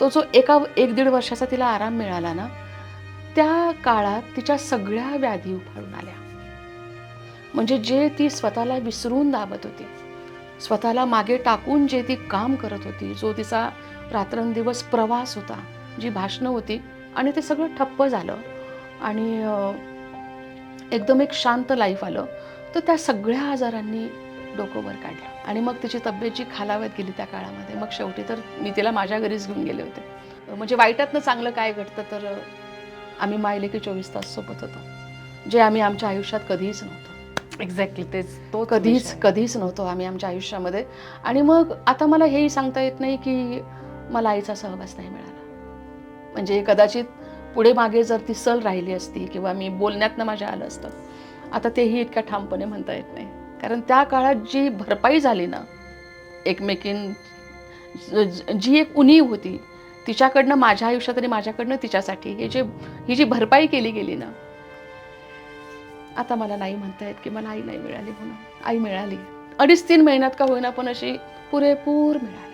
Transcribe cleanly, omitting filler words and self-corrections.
तो जो 1-1.5 वर्षाचा तिला आराम मिळाला ना, त्या काळात तिच्या सगळ्या व्याधी उफाळून आल्या. म्हणजे जे ती स्वतःला विसरून दाबत होती, स्वतःला मागे टाकून जे ती काम करत होती, जो तिचा रात्रंदिवस प्रवास होता, जी भाषणं होती आणि ते सगळं ठप्प झालं आणि एकदम एक शांत लाईफ आलं. तर त्या सगळ्या आजारांनी डोकं वर काढलं आणि मग तिची तब्येत जी खालावत गेली त्या काळामध्ये. मग शेवटी तर मी तिला माझ्या घरीच घेऊन गेले होते. म्हणजे वाईटातनं चांगलं काय घडतं तर आम्ही मायलेकी 24 तास सोबत होतो. जे आम्ही आमच्या आयुष्यात कधीच नव्हतो. एक्झॅक्टली तेच तोच विषय. कधीच नव्हतो आम्ही आमच्या आयुष्यामध्ये. आणि मग आता मला हेही सांगता येत नाही की मला आईचा सहवास नाही मिळाला. म्हणजे कदाचित पुढे मागे जर ती सल राहिली असती किंवा मी बोलण्यातनं माझ्या आलं असतं, आता तेही इतक्या ठामपणे म्हणता येत नाही. कारण त्या काळात जी भरपाई झाली ना, जी एक उणीव होती, तिच्याकडनं माझ्या आयुष्यात आणि माझ्याकडनं तिच्यासाठी ही जी भरपाई केली गेली ना, आता मला नाही म्हणता येत की मला आई नाही मिळाली म्हणून. आई मिळाली. 2.5-3 महिन्यात का होईना, पण अशी पुरेपूर मिळाली.